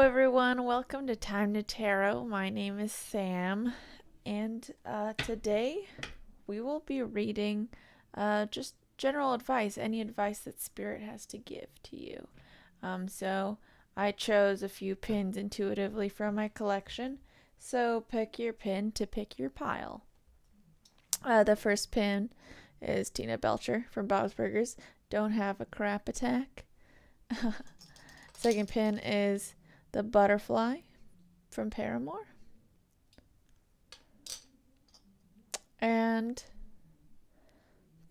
everyone, welcome to Time to Tarot. My name is Sam, and today we will be reading just general advice, any advice that Spirit has to give to you. So I chose a few pins intuitively from my collection, so pick your pin to pick your pile. The first pin is Tina Belcher from Bob's Burgers. Don't have a crap attack. Second pin is the Butterfly from Paramore. And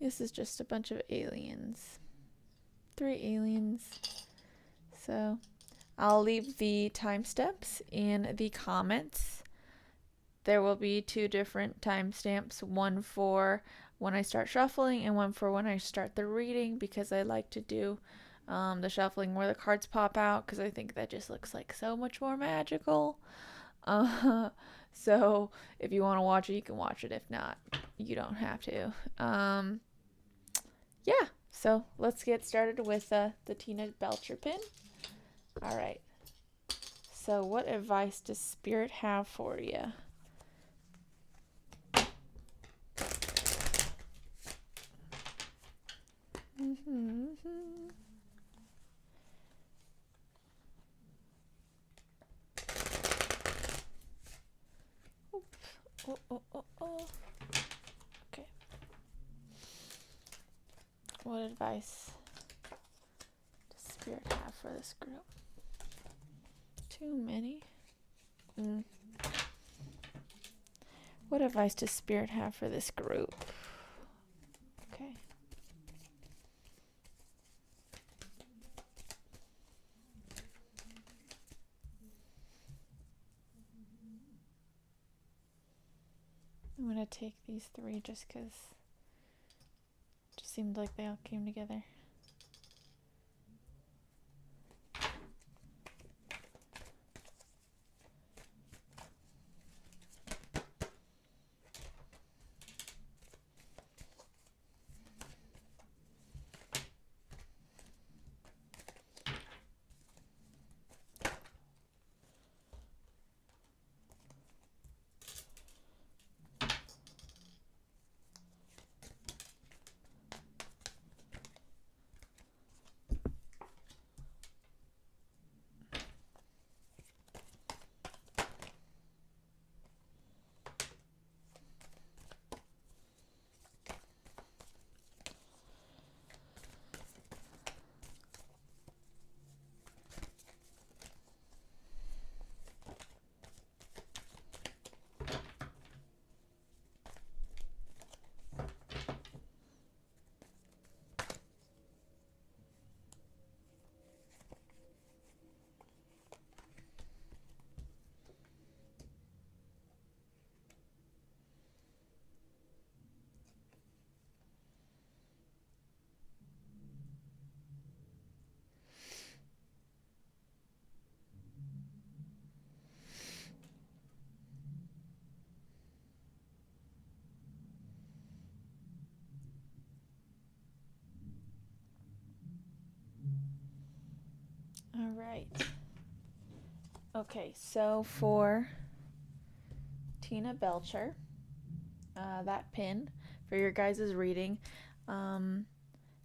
this is just a bunch of aliens. 3 aliens. So I'll leave the timestamps in the comments. There will be 2 different timestamps, one for when I start shuffling and one for when I start the reading, because I like to do the shuffling where the cards pop out, because I think that just looks like so much more magical. So if you want to watch it, you can watch it. If not, you don't have to. Yeah, so let's get started with the Tina Belcher pin. All right. So what advice does Spirit have for you? Oh. Okay. What advice does Spirit have for this group? Too many. What advice does Spirit have for this group? Okay. I'm going to take these 3 just because it just seemed like they all came together. All right. Okay, so for Tina Belcher, that pin for your guys' reading,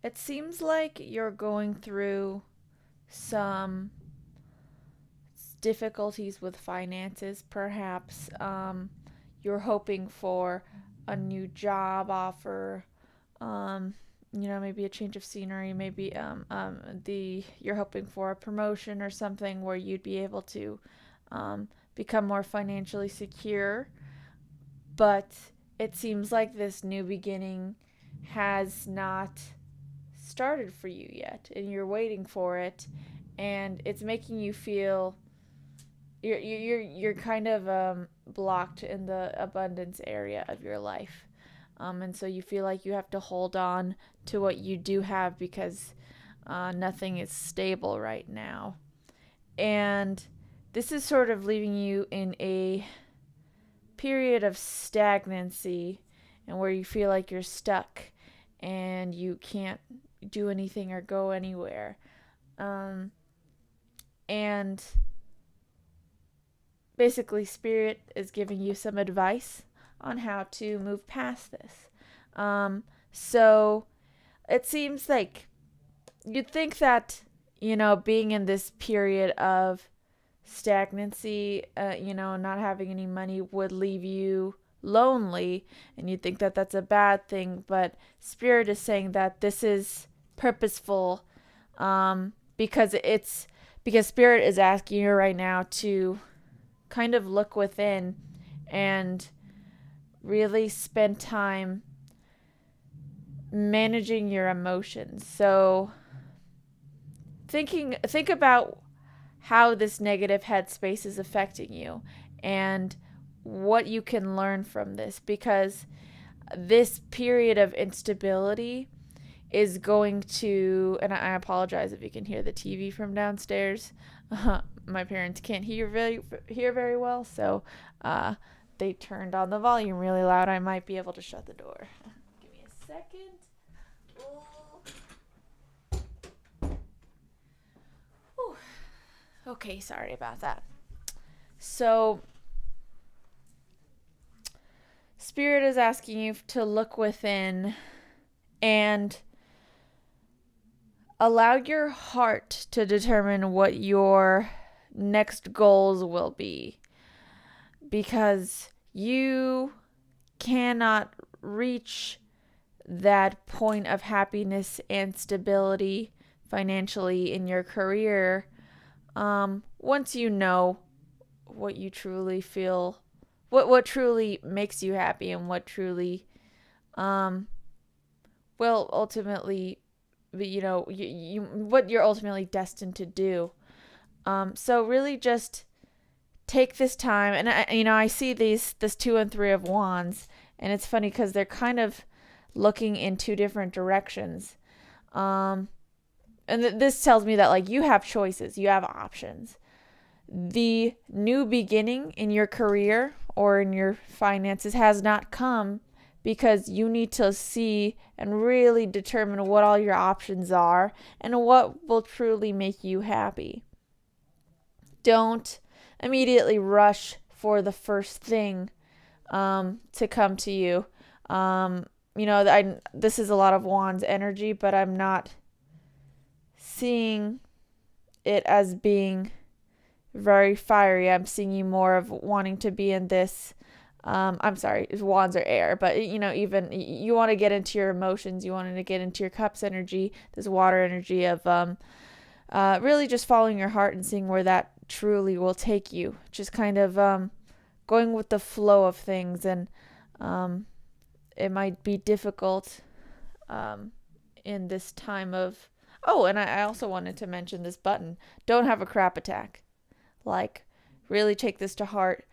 it seems like you're going through some difficulties with finances, perhaps. You're hoping for a new job offer, maybe a change of scenery, maybe you're hoping for a promotion or something where you'd be able to become more financially secure. But it seems like this new beginning has not started for you yet, and you're waiting for it, and it's making you feel you're kind of blocked in the abundance area of your life. And so you feel like you have to hold on to what you do have because nothing is stable right now. And this is sort of leaving you in a period of stagnancy and where you feel like you're stuck and you can't do anything or go anywhere. And basically Spirit is giving you some advice on how to move past this. So it seems like you'd think that, being in this period of stagnancy, not having any money would leave you lonely, and you'd think that that's a bad thing, but Spirit is saying that this is purposeful, because Spirit is asking you right now to kind of look within and really spend time managing your emotions. So think about how this negative headspace is affecting you and what you can learn from this, because this period of instability is going to, and I apologize if you can hear the TV from downstairs. My parents can't hear very well, so they turned on the volume really loud. I might be able to shut the door. Give me a second. Ooh. Okay, sorry about that. So, Spirit is asking you to look within and allow your heart to determine what your next goals will be, because you cannot reach that point of happiness and stability financially in your career once you know what you truly feel, what truly makes you happy, and what truly will ultimately, what you're ultimately destined to do. So really just take this time, and I see this 2 and 3 of Wands, and it's funny because they're kind of looking in two different directions. And this tells me that, like, you have choices, you have options. The new beginning in your career or in your finances has not come, because you need to see and really determine what all your options are and what will truly make you happy. Don't immediately rush for the first thing to come to you. This is a lot of Wands energy, but I'm not seeing it as being very fiery. I'm seeing you more of wanting to be in this. I'm sorry, Wands are air, but even you want to get into your emotions. You want to get into your cups energy, this water energy of really just following your heart and seeing where that truly will take you. Just kind of going with the flow of things, and it might be difficult in this time of. Oh, and I also wanted to mention this button. Don't have a crap attack. Like, really take this to heart,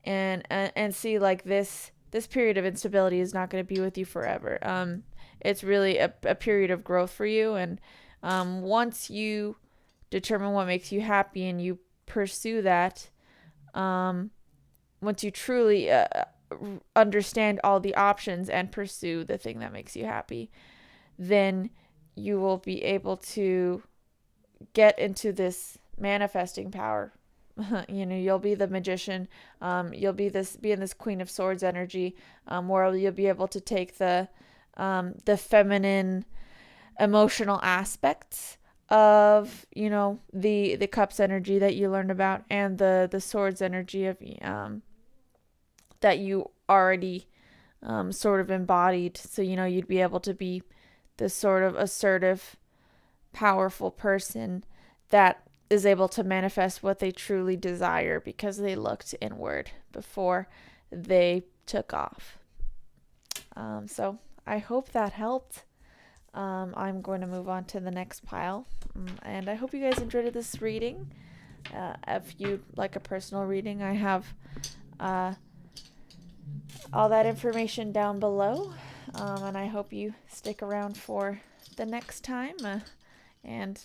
and see, like, this period of instability is not going to be with you forever. It's really a period of growth for you, and once you determine what makes you happy and you pursue that, once you truly understand all the options and pursue the thing that makes you happy, then you will be able to get into this manifesting power. You'll be the magician. You'll be in this Queen of Swords energy, where you'll be able to take the feminine emotional aspects of the Cups energy that you learned about, and the Swords energy of that you already sort of embodied. So you'd be able to be this sort of assertive, powerful person that is able to manifest what they truly desire because they looked inward before they took off. So I hope that helped. I'm going to move on to the next pile, and I hope you guys enjoyed this reading. If you'd like a personal reading, I have all that information down below, and I hope you stick around for the next time, and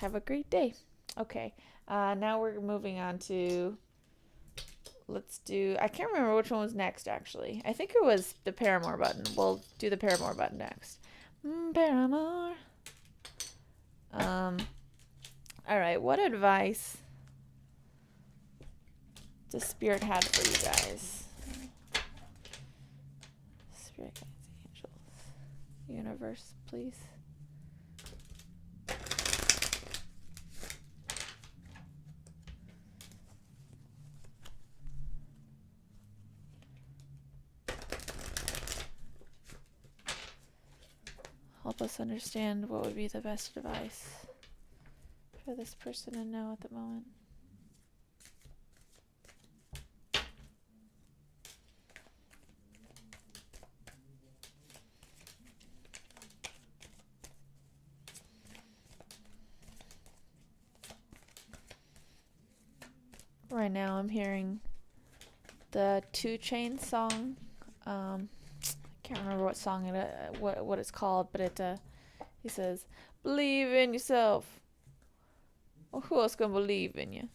have a great day. Okay, now we're moving on to, I can't remember which one was next, actually. I think it was the Paramore button. We'll do the Paramore button next. Paramore. All right, what advice the spirit had for you guys. Spirit guides, angels, universe, please. Help us understand what would be the best advice for this person to know at the moment. Right now I'm hearing the 2 Chainz song. I can't remember what song what it's called, but he says, "Believe in yourself. Well, who else gonna believe in you?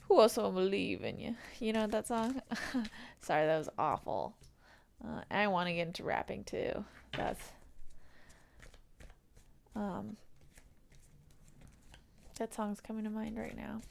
Who else gonna believe in you?" You know that song? Sorry, that was awful. I want to get into rapping too. That song's coming to mind right now.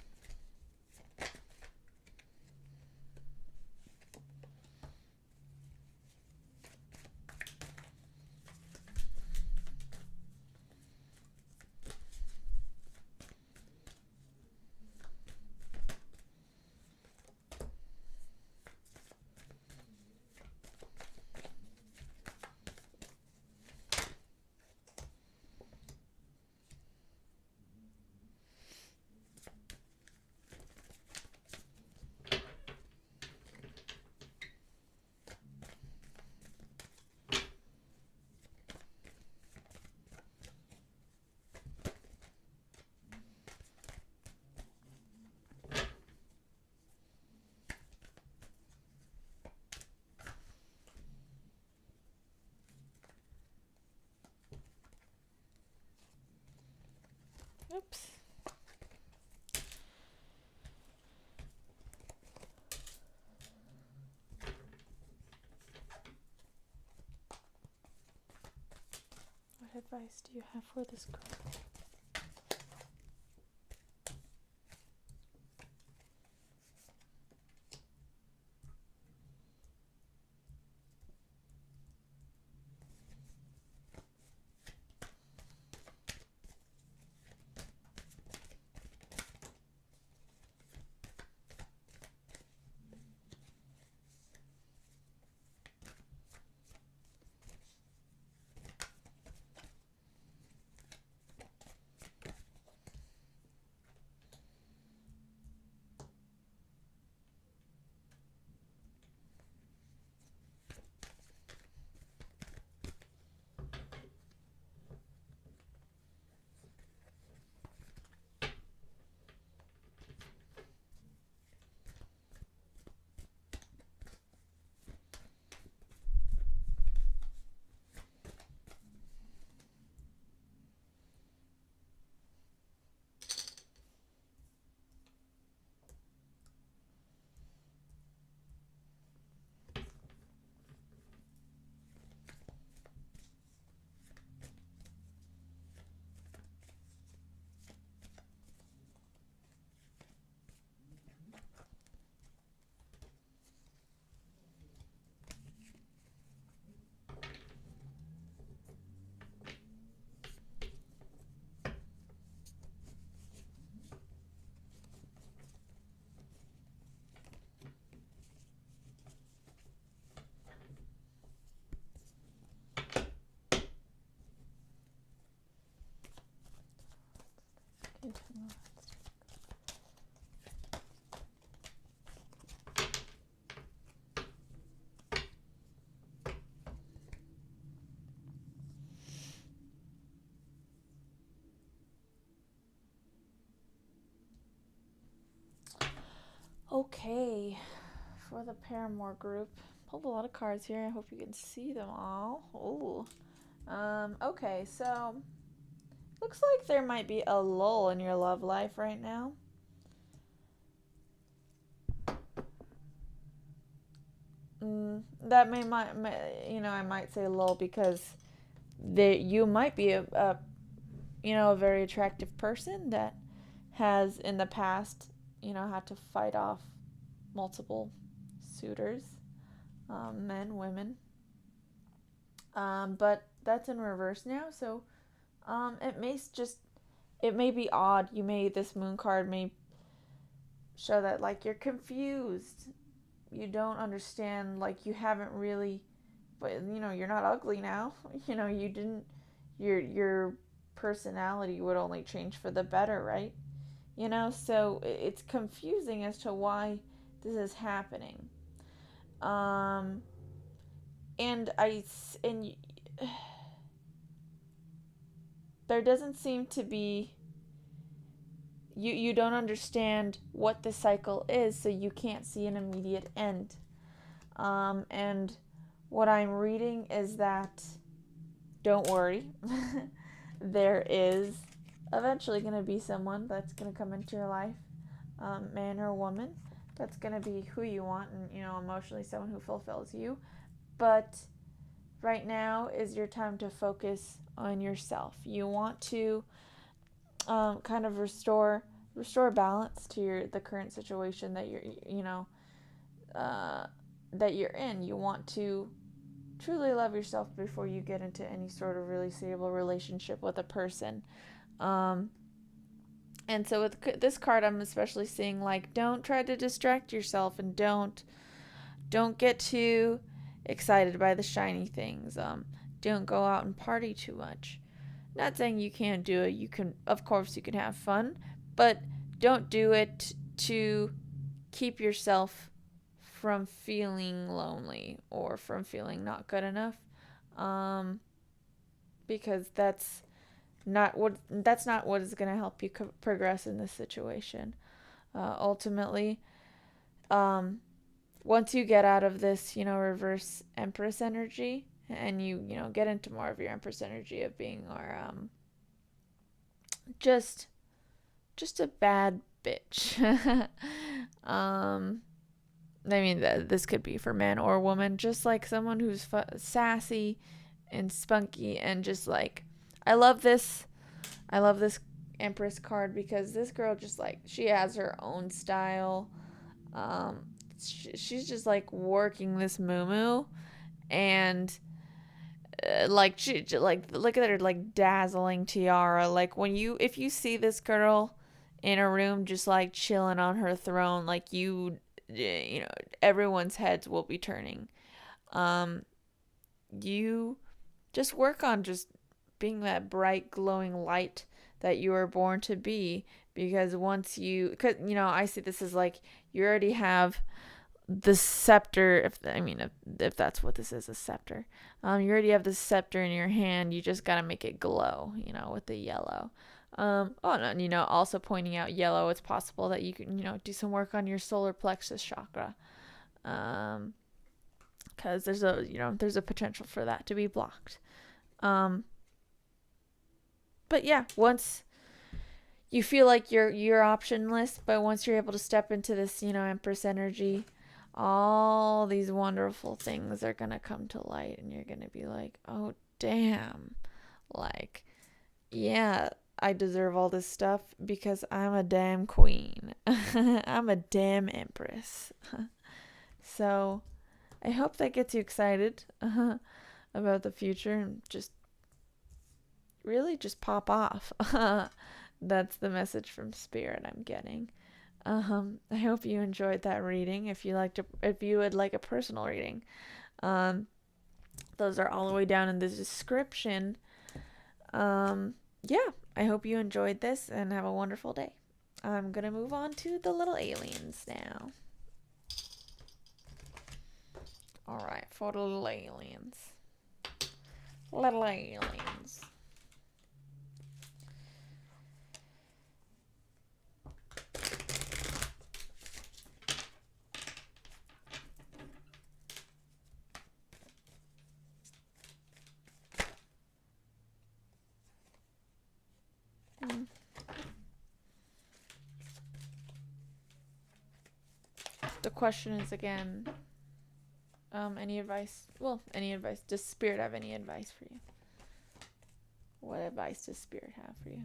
Oops. What advice do you have for this girl? Okay, for the Paramore group, pulled a lot of cards here. I hope you can see them all. Oh, okay, so looks like there might be a lull in your love life right now. That I might say lull because you might be a very attractive person that has in the past, had to fight off multiple suitors, men, women. But that's in reverse now, so it may be odd. This moon card may show that like you're confused, you don't understand, like you haven't really, but you're not ugly now. You didn't, your personality would only change for the better, right? So it's confusing as to why this is happening. um and I and there doesn't seem to be, you don't understand what the cycle is, so you can't see an immediate end. And what I'm reading is that, don't worry, there is eventually going to be someone that's going to come into your life, man or woman, that's going to be who you want, and emotionally someone who fulfills you. But right now is your time to focus on yourself. You want to kind of restore balance to the current situation that that you're in. You want to truly love yourself before you get into any sort of really stable relationship with a person. And so with this card, I'm especially seeing like, don't try to distract yourself, and don't get too excited by the shiny things. Don't go out and party too much. Not saying you can't do it. You can, of course, you can have fun, but don't do it to keep yourself from feeling lonely or from feeling not good enough. Because that's not what is going to help you progress in this situation. Ultimately, once you get out of this, reverse Empress energy, and you get into more of your Empress energy of being more just a bad bitch. I mean, this could be for man or woman, just like someone who's sassy and spunky, and just like, I love this Empress card, because this girl just like, she has her own style. She's just like working this moo, and like she like, look at her like dazzling tiara. Like if you see this girl in a room just like chilling on her throne, like everyone's heads will be turning. You just work on just being that bright glowing light that you were born to be, because because I see this as like, you already have the scepter, if that's what this is, a scepter. You already have the scepter in your hand, you just got to make it glow, with the yellow. And also pointing out yellow, it's possible that you can do some work on your solar plexus chakra, because there's a potential for that to be blocked. But yeah, once you feel like you're optionless, but once you're able to step into this Empress energy, all these wonderful things are gonna come to light, and you're gonna be like, oh damn, like, yeah, I deserve all this stuff because I'm a damn queen. I'm a damn empress. So I hope that gets you excited about the future, and just really just pop off. That's the message from Spirit I'm getting. I hope you enjoyed that reading. If you would like a personal reading, those are all the way down in the description. Yeah, I hope you enjoyed this and have a wonderful day. I'm gonna move on to the little aliens now. All right, for the little aliens. Little aliens. The question is again, any advice? Well, any advice? Does Spirit have any advice for you? What advice does Spirit have for you?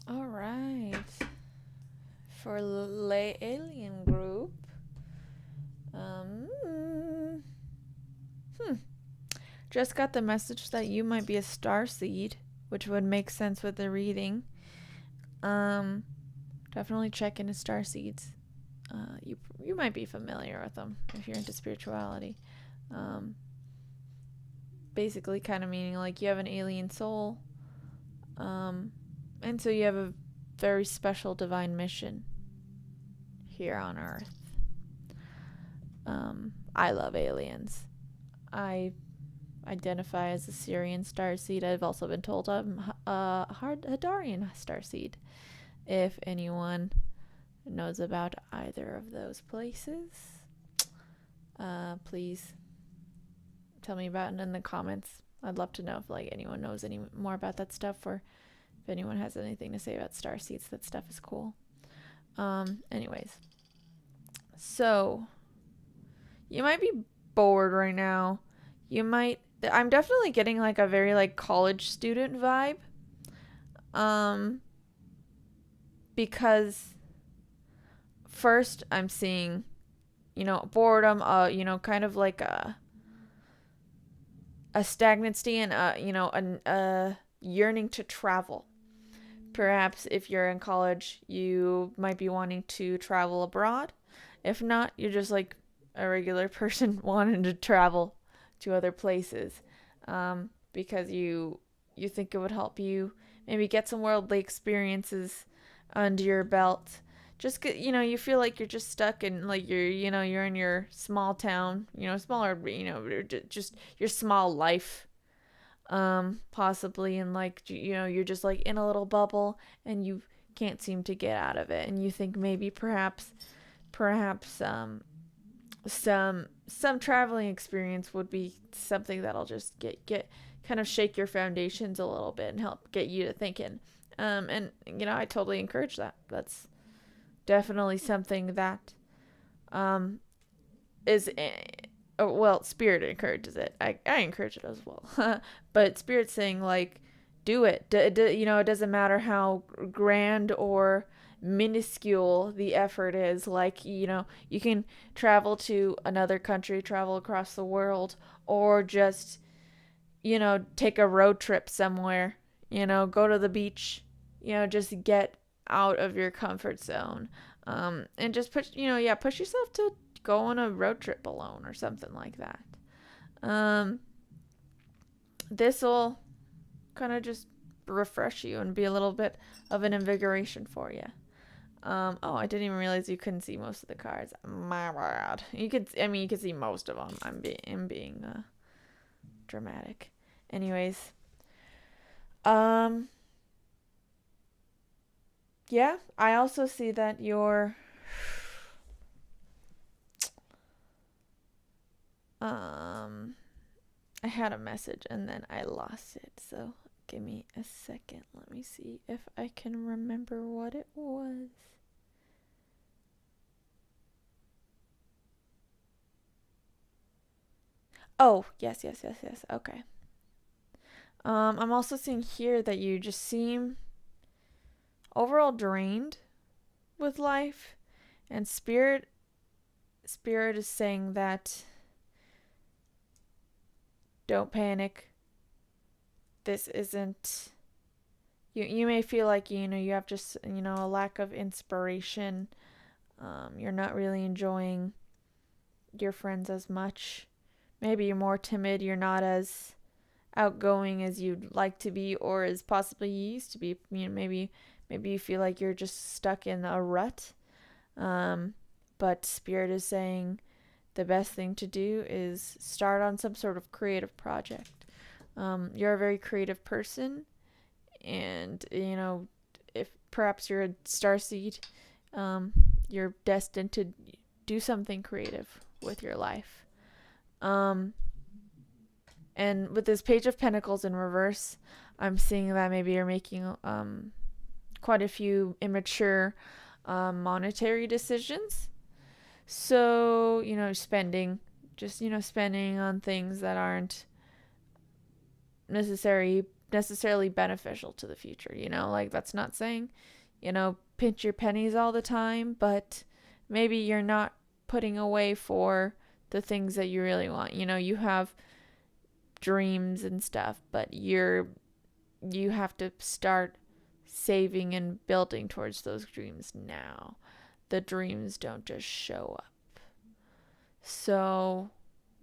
All right. For lay alien group, um, just got the message that you might be a star seed, which would make sense with the reading. Definitely check into star seeds. You might be familiar with them if you're into spirituality. Basically, kind of meaning like you have an alien soul, and so you have a very special divine mission here on Earth. I love aliens. I identify as a Syrian starseed. I've also been told I'm a Hadarian starseed. If anyone knows about either of those places, please tell me about it in the comments. I'd love to know if like anyone knows any more about that stuff, or if anyone has anything to say about starseeds. That stuff is cool. Anyways, so you might be bored right now. I'm definitely getting like a very like college student vibe. Because first I'm seeing, boredom, kind of like a stagnancy and a yearning to travel. Perhaps if you're in college, you might be wanting to travel abroad. If not, you're just like a regular person wanting to travel to other places, because you think it would help you maybe get some worldly experiences under your belt. Just you feel like you're just stuck in like you're in your small town, smaller, just your small life, possibly, and like you're just like in a little bubble and you can't seem to get out of it, and you think maybe perhaps some traveling experience would be something that'll just get kind of shake your foundations a little bit and help get you to thinking. And I totally encourage that. That's definitely something that is well, Spirit encourages it. I encourage it as well. But Spirit's saying like do it. It doesn't matter how grand or minuscule the effort is. Like, you can travel to another country, travel across the world, or just, take a road trip somewhere, go to the beach, just get out of your comfort zone. And just push yourself to go on a road trip alone or something like that. This will kind of just refresh you and be a little bit of an invigoration for you. I didn't even realize you couldn't see most of the cards. My bad. You could see most of them. I'm being dramatic. Anyways, yeah, I also see that you're I had a message and then I lost it. So give me a second. Let me see if I can remember what it was. Oh, yes. Okay. I'm also seeing here that you just seem overall drained with life, and spirit is saying that don't panic. This isn't, you may feel like, you have just, a lack of inspiration. You're not really enjoying your friends as much. Maybe you're more timid. You're not as outgoing as you'd like to be, or as possibly you used to be. Maybe you feel like you're just stuck in a rut. But Spirit is saying the best thing to do is start on some sort of creative project. You're a very creative person, and if perhaps you're a starseed, you're destined to do something creative with your life. And with this Page of Pentacles in reverse, I'm seeing that maybe you're making quite a few immature monetary decisions. So, spending on things that aren't necessarily beneficial to the future. Like, that's not saying, pinch your pennies all the time, but maybe you're not putting away for the things that you really want. You have dreams and stuff, but you have to start saving and building towards those dreams now. The dreams don't just show up. So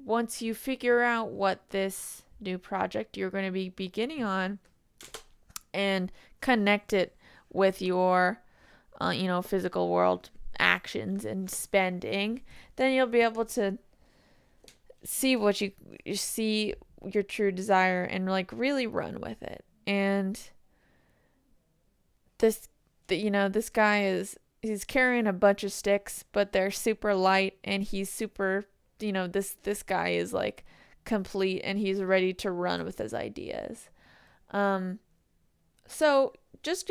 once you figure out what this new project you're going to be beginning on and connect it with your physical world actions and spending, then you'll be able to see what you see your true desire and like really run with it. And this guy he's carrying a bunch of sticks, but they're super light, and he's super, this guy is like complete, and he's ready to run with his ideas. So just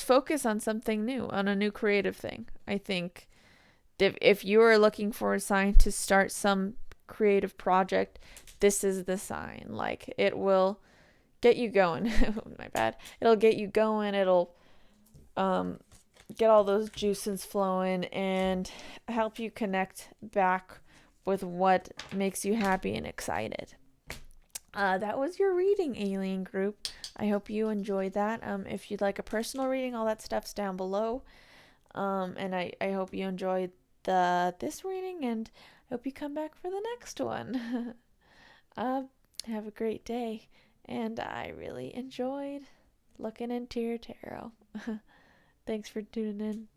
focus on something new, on a new creative thing. I think if you are looking for a sign to start some creative project, this is the sign. Like, it will get you going. My bad. It'll get you going. It'll get all those juices flowing and help you connect back with what makes you happy and excited. That was your reading, alien group. I hope you enjoyed that. If you'd like a personal reading, all that stuff's down below. And I hope you enjoyed this reading, and I hope you come back for the next one. Have a great day, and I really enjoyed looking into your tarot. Thanks for tuning in.